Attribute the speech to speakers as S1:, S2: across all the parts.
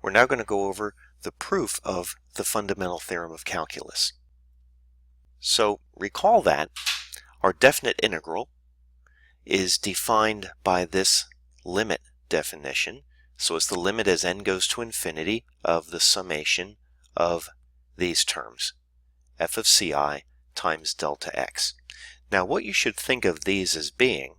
S1: we're now going to go over the proof of the fundamental theorem of calculus. So recall that our definite integral is defined by this limit definition. So it's the limit as n goes to infinity of the summation of these terms, f of ci times delta x. Now what you should think of these as being,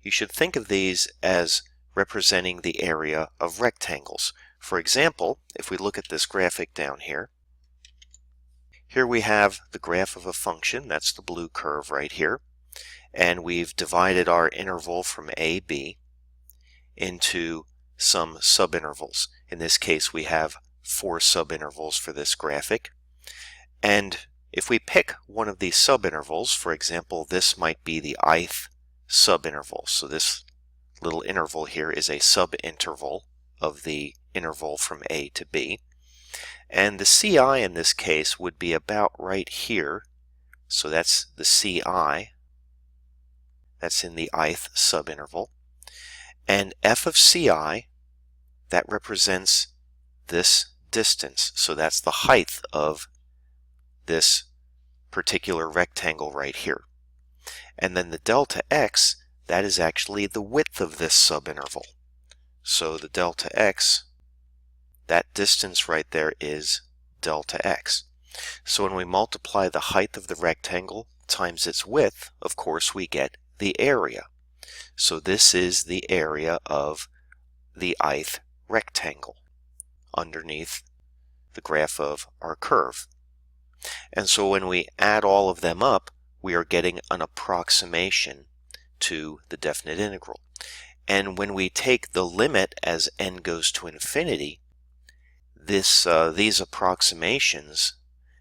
S1: you should think of these as representing the area of rectangles. For example, if we look at this graphic down here, here we have the graph of a function, that's the blue curve right here, and we've divided our interval from a, b into some subintervals. In this case we have 4 subintervals for this graphic, and if we pick one of these subintervals, for example this might be the ith subinterval, so this little interval here is a subinterval of the interval from a to b, and the ci in this case would be about right here, so that's the ci, that's in the ith subinterval, and f of ci, that represents this distance, so that's the height of this particular rectangle right here. And then the delta x, that is actually the width of this subinterval. So the delta x, that distance right there is delta x. So when we multiply the height of the rectangle times its width, of course we get the area. So this is the area of the ith rectangle underneath the graph of our curve. And so when we add all of them up, we are getting an approximation to the definite integral. And when we take the limit as n goes to infinity, these approximations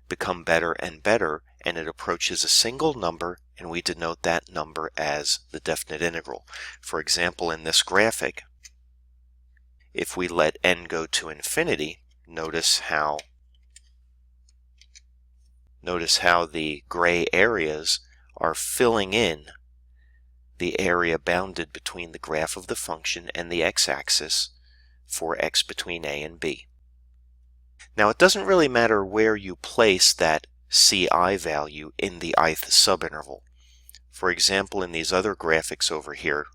S1: become better and better, and it approaches a single number, and we denote that number as the definite integral. For example, in this graphic, if we let n go to infinity, notice how the gray areas are filling in the area bounded between the graph of the function and the x-axis for x between a and b. Now it doesn't really matter where you place that ci value in the ith subinterval. For example, in these other graphics over here,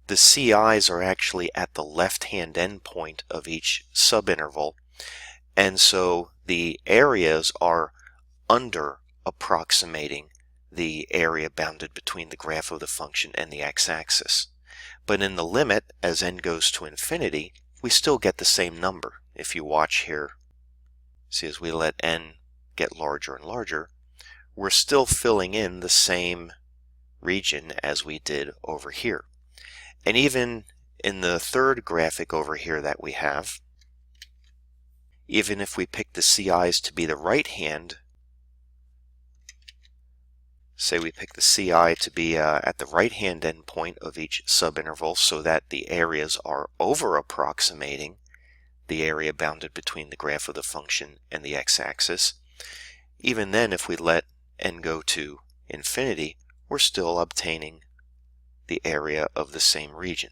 S1: the ci's are actually at the left-hand endpoint of each subinterval, and so the areas are under approximating the area bounded between the graph of the function and the x-axis. But in the limit, as n goes to infinity, we still get the same number. If you watch here, see, as we let n get larger and larger, we're still filling in the same region as we did over here. And even in the third graphic over here that we have, even if we pick the ci's to be the right hand, say we pick the ci to be at the right hand endpoint of each subinterval so that the areas are over approximating the area bounded between the graph of the function and the x-axis, even then if we let n go to infinity, we're still obtaining the area of the same region.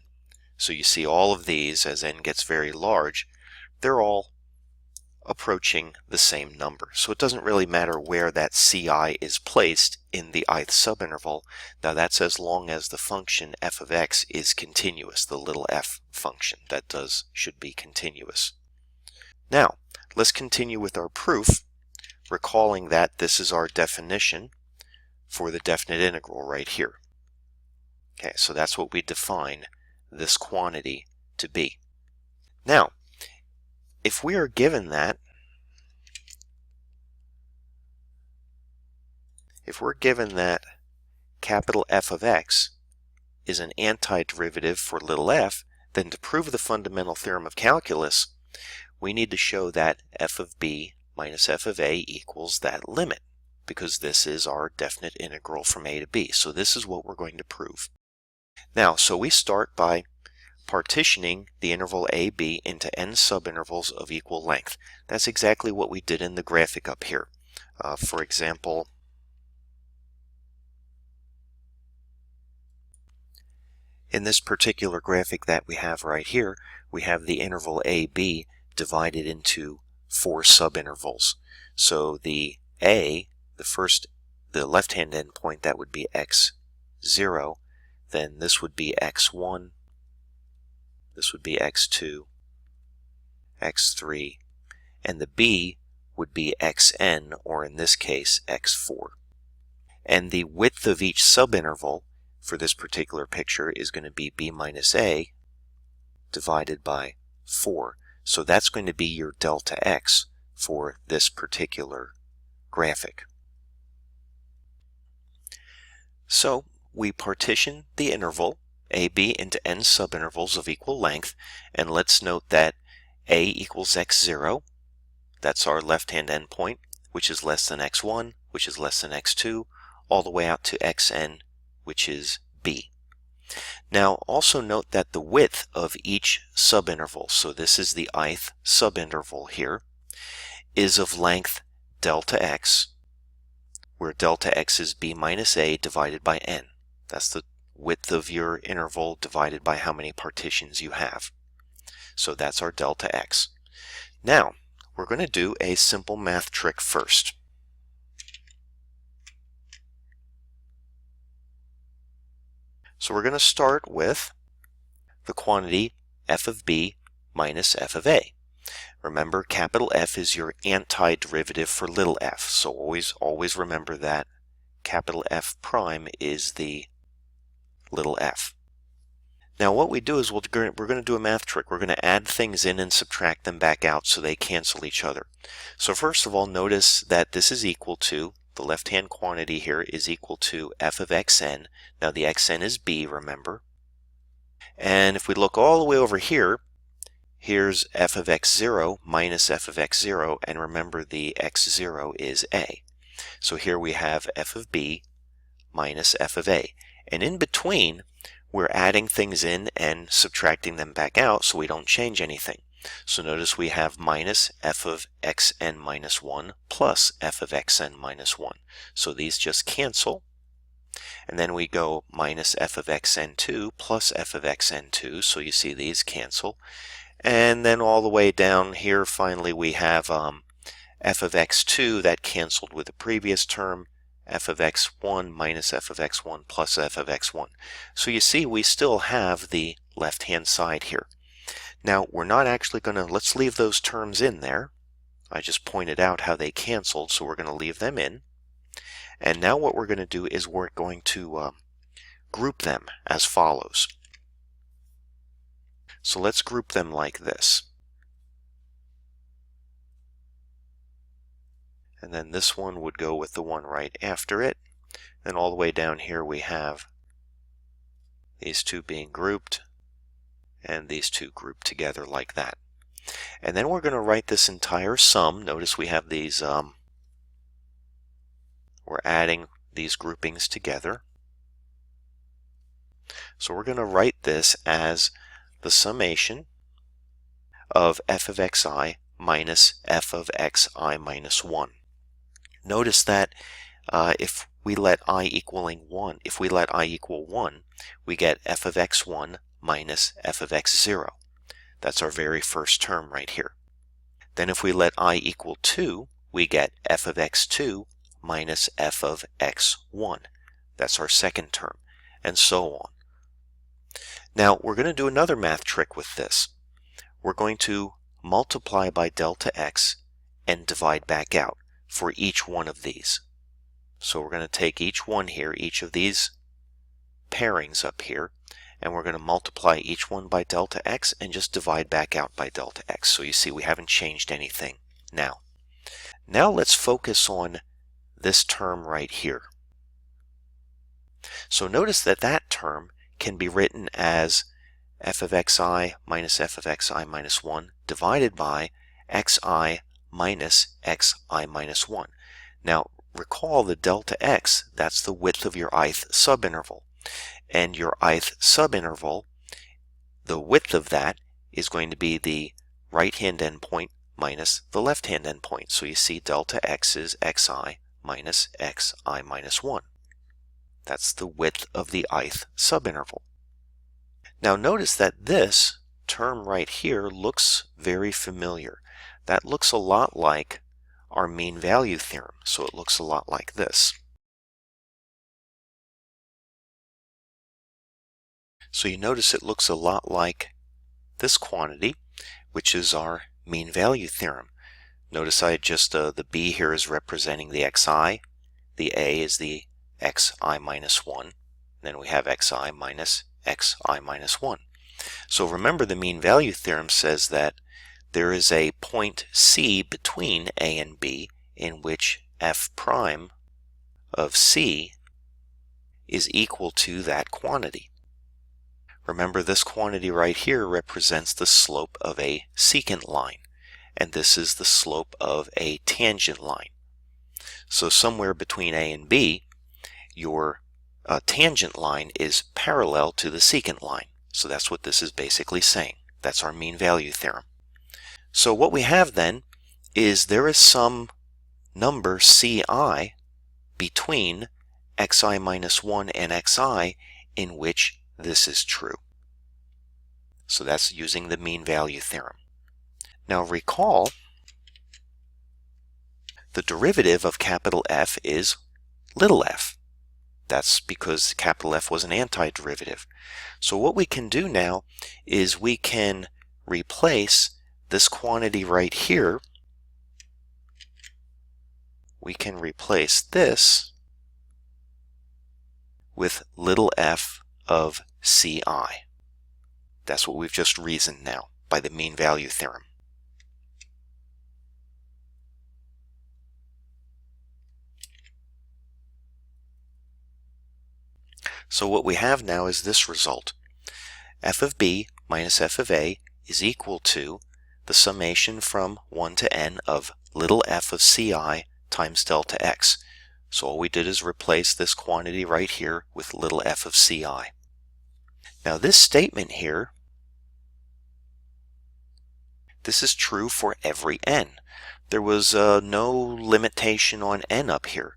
S1: So you see all of these, as n gets very large, they're all approaching the same number. So it doesn't really matter where that ci is placed in the ith subinterval. Now that's as long as the function f of x is continuous, the little f function that should be continuous. Now let's continue with our proof, recalling that this is our definition for the definite integral right here. Okay, so that's what we define this quantity to be. Now, if we are given that, capital F of x is an antiderivative for little f, then to prove the fundamental theorem of calculus, we need to show that f of b minus f of a equals that limit, because this is our definite integral from a to b. So this is what we're going to prove. Now, so we start by partitioning the interval ab into n subintervals of equal length. That's exactly what we did in the graphic up here. For example, In this particular graphic that we have right here, we have the interval AB divided into 4 subintervals. So the A, the left-hand endpoint, that would be x0, then this would be x1, this would be x2, x3, and the B would be xn, or in this case, x4. And the width of each subinterval for this particular picture is going to be b minus a divided by 4. So that's going to be your delta x for this particular graphic. So we partition the interval AB into n subintervals of equal length, and let's note that a equals x0, that's our left-hand endpoint, which is less than x1, which is less than x2, all the way out to xn, which is b. Now also note that the width of each subinterval, so this is the ith subinterval here, is of length delta x, where delta x is b minus a divided by n. That's the width of your interval divided by how many partitions you have. So that's our delta x. Now, we're going to do a simple math trick first. So we're going to start with the quantity f of b minus f of a. Remember, capital F is your antiderivative for little f, so always remember that capital F prime is the little f. Now what we do is we're going to do a math trick. We're going to add things in and subtract them back out so they cancel each other. So first of all, notice that this is equal to, the left-hand quantity here is equal to f of xn. Now the xn is b, remember. And if we look all the way over here, here's f of x0 minus f of x0, and remember the x0 is a. So here we have f of b minus f of a. And in between, we're adding things in and subtracting them back out so we don't change anything. So notice we have minus f of xn minus 1 plus f of xn minus 1. So these just cancel. And then we go minus f of xn2 plus f of xn2. So you see these cancel. And then all the way down here, finally, we have f of x2 that canceled with the previous term, f of x1 minus f of x1 plus f of x1. So you see we still have the left-hand side here. Now we're not actually going to, let's leave those terms in there. I just pointed out how they canceled, so we're going to leave them in. And now what we're going to do is we're going to group them as follows. So let's group them like this. And then this one would go with the one right after it. And all the way down here we have these two being grouped and these two grouped together like that. And then we're going to write this entire sum. Notice we have these, we're adding these groupings together. So we're going to write this as the summation of f of xi minus f of xi minus 1. Notice that if we let I equal 1, we get f of x1 minus f of x0. That's our very first term right here. Then if we let I equal 2, we get f of x2 minus f of x1. That's our second term, and so on. Now we're going to do another math trick with this. We're going to multiply by delta x and divide back out for each one of these. So we're going to take each one here, each of these pairings up here, and we're going to multiply each one by delta x and just divide back out by delta x. So you see we haven't changed anything now. Now let's focus on this term right here. So notice that that term can be written as f of xi minus f of xi minus 1 divided by xi minus xi minus 1. Now recall the delta x, that's the width of your ith subinterval. And your ith subinterval, the width of that is going to be the right-hand endpoint minus the left-hand endpoint. So you see delta x is xi minus xi minus 1. That's the width of the ith subinterval. Now notice that this term right here looks very familiar. That looks a lot like our mean value theorem, so it looks a lot like this. So you notice it looks a lot like this quantity, which is our mean value theorem. Notice I just, the b here is representing the xi, the a is the xi minus 1, and then we have xi minus xi minus 1. So remember, the mean value theorem says that there is a point C between a and b in which f prime of c is equal to that quantity. Remember, this quantity right here represents the slope of a secant line, and this is the slope of a tangent line. So somewhere between a and b, your tangent line is parallel to the secant line. So that's what this is basically saying. That's our mean value theorem. So what we have then is there is some number ci between xi minus 1 and xi in which this is true. So that's using the mean value theorem. Now recall, the derivative of capital F is little f. That's because capital F was an antiderivative. So what we can do now is we can replace this quantity right here. We can replace this with little f of ci. That's what we've just reasoned now by the mean value theorem. So what we have now is this result. F of b minus f of a is equal to the summation from 1 to n of little f of ci times delta x. So all we did is replace this quantity right here with little f of ci. Now this statement here, this is true for every n. There was no limitation on n up here.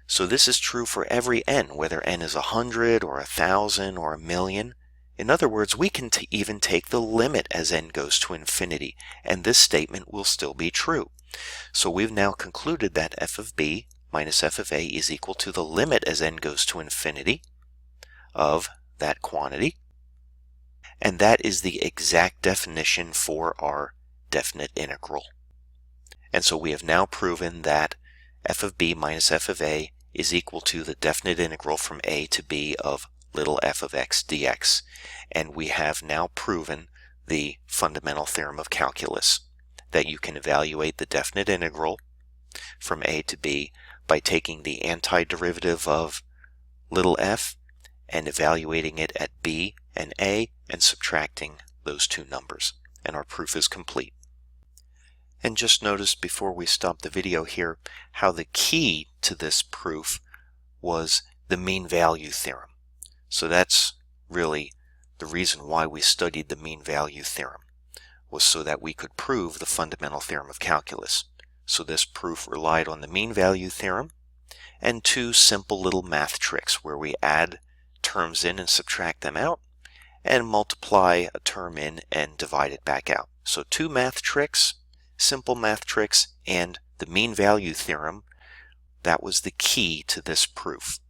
S1: So this is true for every n, whether n is 100 or 1,000 or 1,000,000. In other words, we can even take the limit as n goes to infinity, and this statement will still be true. So we've now concluded that f of b minus f of a is equal to the limit as n goes to infinity of that quantity, and that is the exact definition for our definite integral. And so we have now proven that f of b minus f of a is equal to the definite integral from a to b of little f of x dx. And we have now proven the fundamental theorem of calculus, that you can evaluate the definite integral from a to b by taking the antiderivative of little f and evaluating it at b and a and subtracting those two numbers. And our proof is complete. And just notice before we stop the video here how the key to this proof was the mean value theorem. So that's really the reason why we studied the mean value theorem, was so that we could prove the fundamental theorem of calculus. So this proof relied on the mean value theorem and two simple little math tricks where we add terms in and subtract them out, and multiply a term in and divide it back out. So two math tricks, simple math tricks, and the mean value theorem. That was the key to this proof.